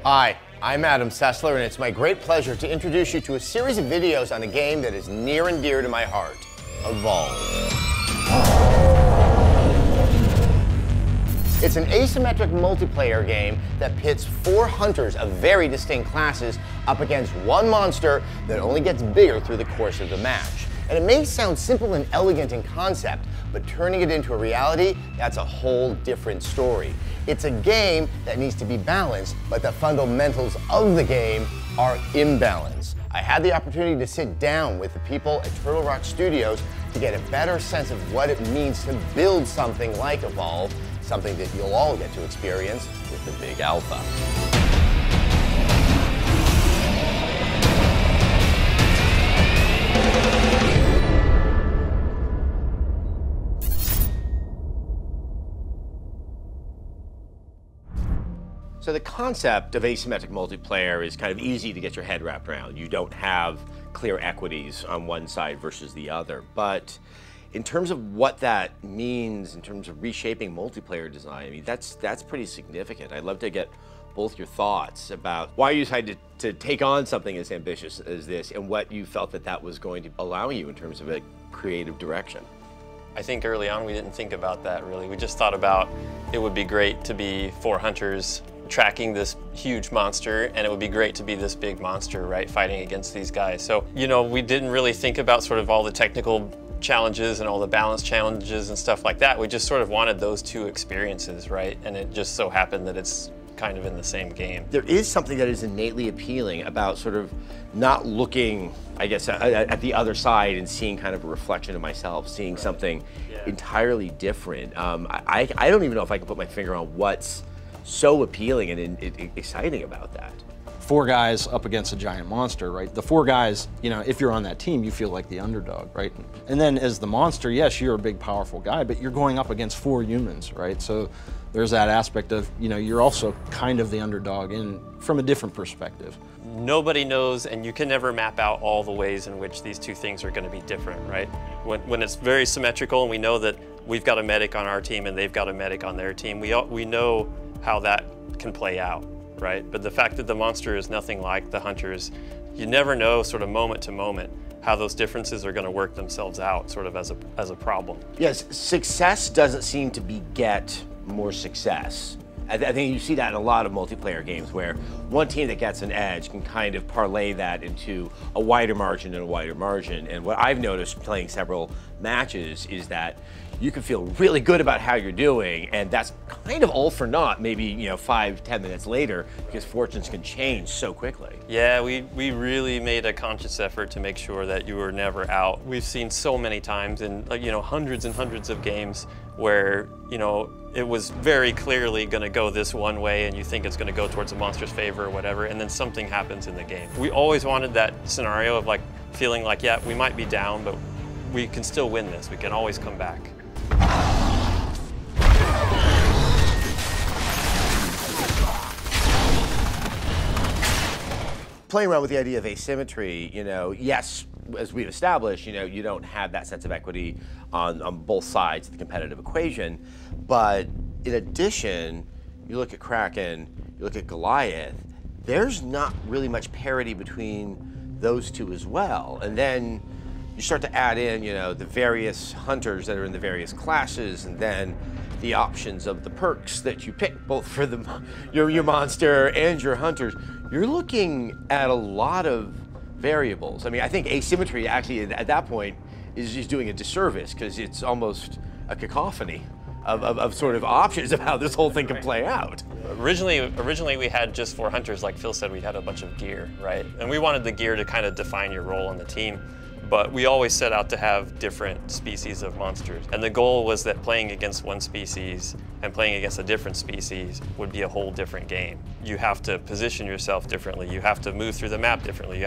Hi, I'm Adam Sessler, and it's my great pleasure to introduce you to a series of videos on a game that is near and dear to my heart, Evolve. It's an asymmetric multiplayer game that pits 4 hunters of very distinct classes up against one monster that only gets bigger through the course of the match. And it may sound simple and elegant in concept, but turning it into a reality, that's a whole different story. It's a game that needs to be balanced, but the fundamentals of the game are imbalanced. I had the opportunity to sit down with the people at Turtle Rock Studios to get a better sense of what it means to build something like Evolve, something that you'll all get to experience with the Big Alpha. So the concept of asymmetric multiplayer is kind of easy to get your head wrapped around. You don't have clear equities on one side versus the other. But in terms of what that means in terms of reshaping multiplayer design, I mean, that's pretty significant. I'd love to get both your thoughts about why you decided to take on something as ambitious as this and what you felt that was going to allow you in terms of a creative direction. I think early on we didn't think about that really. We just thought about it would be great to be 4 hunters tracking this huge monster, and it would be great to be this big monster, right, fighting against these guys. So, you know, we didn't really think about sort of all the technical challenges and all the balance challenges and stuff like that. We just sort of wanted those 2 experiences, right? And it just so happened that it's kind of in the same game. There is something that is innately appealing about sort of not looking, I guess, at the other side and seeing kind of a reflection of myself, seeing something entirely different. I don't even know if I can put my finger on what's so appealing and exciting about that. 4 guys up against a giant monster, right? The 4 guys, you know, if you're on that team, you feel like the underdog, right? And then as the monster, yes, you're a big, powerful guy, but you're going up against 4 humans, right? So there's that aspect of, you know, you're also kind of the underdog from a different perspective. Nobody knows, and you can never map out all the ways in which these 2 things are going to be different, right? When it's very symmetrical and we know that we've got a medic on our team and they've got a medic on their team, we know how that can play out, right? But the fact that the monster is nothing like the hunters, you never know sort of moment to moment how those differences are going to work themselves out sort of as a problem. Yes, success doesn't seem to beget more success. I think you see that in a lot of multiplayer games where one team that gets an edge can kind of parlay that into a wider margin and a wider margin. And what I've noticed playing several matches is that you can feel really good about how you're doing, and that's kind of all for naught, maybe, you know, 5-10 minutes later, because fortunes can change so quickly. Yeah, we really made a conscious effort to make sure that you were never out. We've seen so many times in, you know, hundreds and hundreds of games where, you know, it was very clearly going to go this one way and you think it's going to go towards the monster's favor or whatever, and then something happens in the game. We always wanted that scenario of like feeling like, yeah, we might be down, but we can still win this. We can always come back. Playing around with the idea of asymmetry, you know, yes, as we've established, you know, you don't have that sense of equity on both sides of the competitive equation, but in addition, you look at Kraken, you look at Goliath, there's not really much parity between those 2 as well. And then you start to add in, you know, the various hunters that are in the various classes, and then the options of the perks that you pick, both for your monster and your hunters. You're looking at a lot of variables. I mean, I think asymmetry actually at that point is just doing a disservice because it's almost a cacophony of sort of options of how this whole thing can play out. Originally we had just 4 hunters, like Phil said, we had a bunch of gear, right? And we wanted the gear to kind of define your role on the team. But we always set out to have different species of monsters. And the goal was that playing against one species and playing against a different species would be a whole different game. You have to position yourself differently. You have to move through the map differently.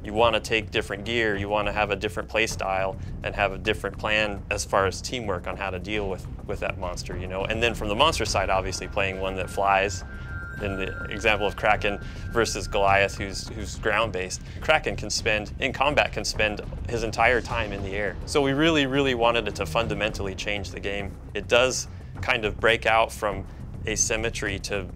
You want to take different gear. You want to have a different play style and have a different plan as far as teamwork on how to deal with that monster, you know? And then from the monster side, obviously playing one that flies. In the example of Kraken versus Goliath, who's ground-based, Kraken in combat can spend his entire time in the air. So we really, really wanted it to fundamentally change the game. It does kind of break out from asymmetry to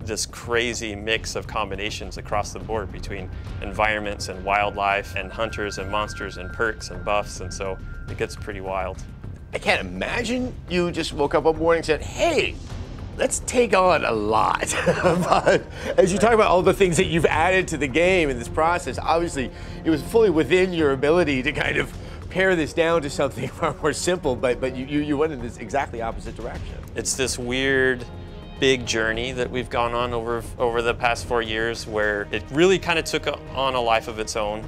this crazy mix of combinations across the board between environments and wildlife and hunters and monsters and perks and buffs, and so it gets pretty wild. I can't imagine you just woke up one morning and said, hey, let's take on a lot. But as you talk about all the things that you've added to the game in this process, obviously it was fully within your ability to kind of pare this down to something far more simple, but you went in this exactly opposite direction. It's this weird, big journey that we've gone on over the past 4 years where it really kind of took on a life of its own.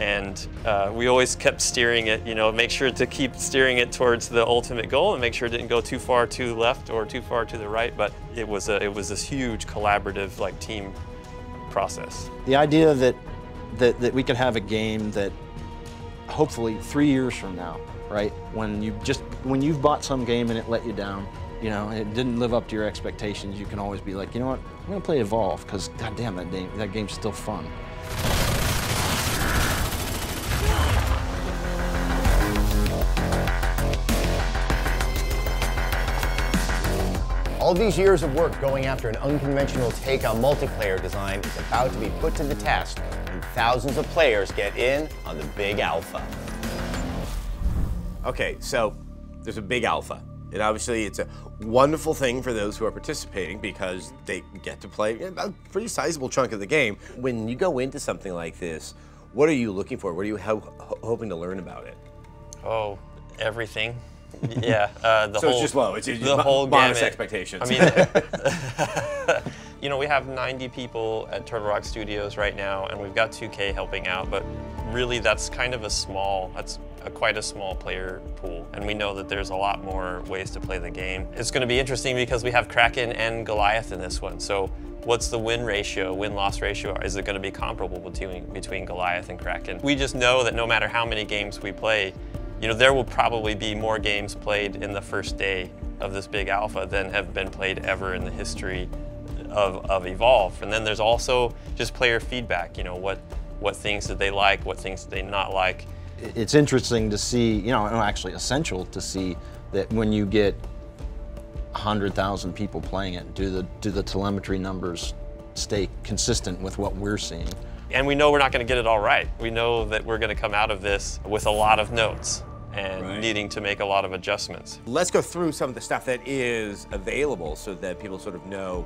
And we always kept steering it, make sure to keep steering it towards the ultimate goal and make sure it didn't go too far to the left or too far to the right. But it was this huge collaborative team process. The idea that we could have a game that hopefully 3 years from now, right, when you've bought some game and it let you down, it didn't live up to your expectations, you can always be like, you know what, I'm gonna play Evolve because goddamn that game's still fun. All these years of work going after an unconventional take on multiplayer design is about to be put to the test when thousands of players get in on the big alpha. Okay, so there's a big alpha. And obviously it's a wonderful thing for those who are participating because they get to play a pretty sizable chunk of the game. When you go into something like this, what are you looking for? What are you hoping to learn about it? Oh, everything. Yeah, so it's just low. It's the whole modest gamut. expectations. I mean, we have 90 people at Turtle Rock Studios right now, and we've got 2K helping out. But really, that's kind of quite a small player pool, and we know that there's a lot more ways to play the game. It's going to be interesting because we have Kraken and Goliath in this one. So, what's the win-loss ratio? Is it going to be comparable between Goliath and Kraken? We just know that no matter how many games we play, there will probably be more games played in the first day of this big alpha than have been played ever in the history of Evolve. And then there's also just player feedback, what things did they like, what things did they not like. It's interesting to see, actually essential to see that when you get 100,000 people playing it, do the telemetry numbers stay consistent with what we're seeing? And we know we're not going to get it all right. We know that we're going to come out of this with a lot of notes and needing to make a lot of adjustments. Let's go through some of the stuff that is available so that people sort of know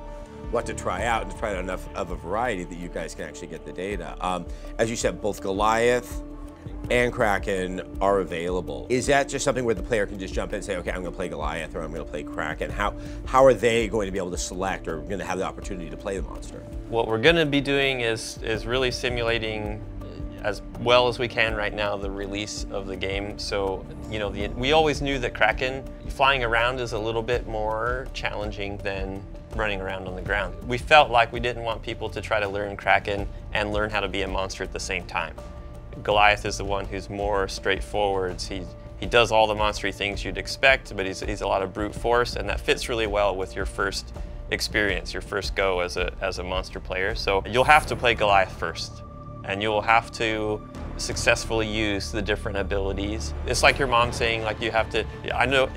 what to try out and to try out enough of a variety that you guys can actually get the data. As you said, both Goliath and Kraken are available. Is that just something where the player can just jump in and say, okay, I'm going to play Goliath or I'm going to play Kraken? How are they going to be able to select or going to have the opportunity to play the monster? What we're going to be doing is really simulating as well as we can right now the release of the game. So, we always knew that Kraken flying around is a little bit more challenging than running around on the ground. We felt like we didn't want people to try to learn Kraken and learn how to be a monster at the same time. Goliath is the one who's more straightforward. He does all the monstery things you'd expect, but he's a lot of brute force, and that fits really well with your first experience, your first go as a monster player. So you'll have to play Goliath first, and you'll have to successfully use the different abilities. It's like your mom saying, you have to, I know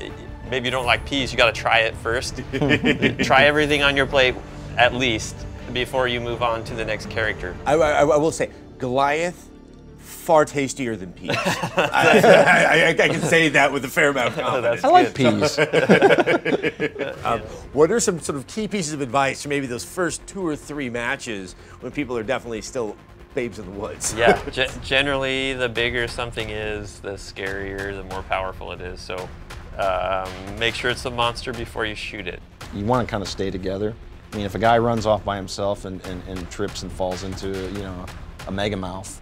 maybe you don't like peas, you got to try it first. Try everything on your plate at least before you move on to the next character. I will say, Goliath, far tastier than peas. I can say that with a fair amount of confidence. I like peas. What are some sort of key pieces of advice for maybe those first 2 or 3 matches when people are definitely still babes in the woods? Yeah, generally the bigger something is, the scarier, the more powerful it is. So make sure it's a monster before you shoot it. You want to kind of stay together. I mean, if a guy runs off by himself and trips and falls into a mega mouth,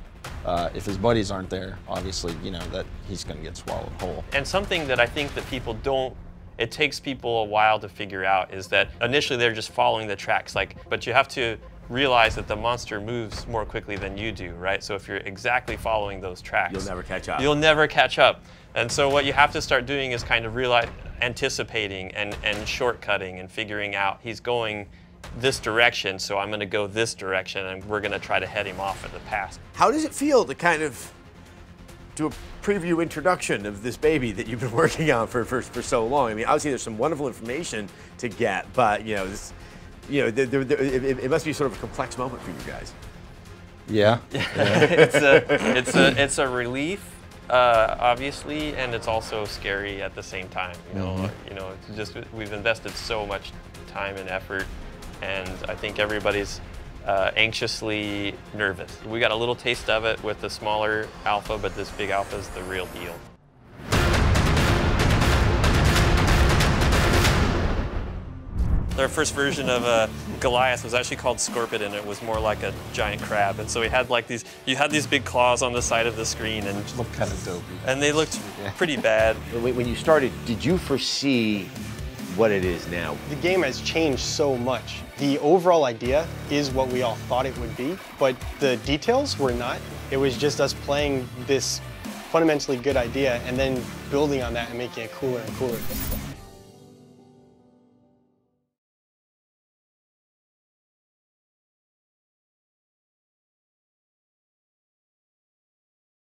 if his buddies aren't there, obviously, that he's going to get swallowed whole. And something that I think that people don't, it takes people a while to figure out is that initially they're just following the tracks, but you have to realize that the monster moves more quickly than you do, right? So if you're exactly following those tracks, you'll never catch up. You'll never catch up. And so what you have to start doing is kind of anticipating and shortcutting and figuring out he's going this direction, so I'm going to go this direction, and we're going to try to head him off at the pass. How does it feel to kind of do a preview introduction of this baby that you've been working on for so long? I mean, obviously there's some wonderful information to get, but You know, it must be sort of a complex moment for you guys. Yeah. It's a relief, obviously, and it's also scary at the same time. You know, it's just we've invested so much time and effort, and I think everybody's anxiously nervous. We got a little taste of it with the smaller alpha, but this big alpha is the real deal. Our first version of Goliath was actually called Scorpion, and it was more like a giant crab. And so we had like these, you had these big claws on the side of the screen, and Looked kind of dopey. And they looked pretty bad. When you started, did you foresee what it is now? The game has changed so much. The overall idea is what we all thought it would be, but the details were not. It was just us playing this fundamentally good idea and then building on that and making it cooler and cooler.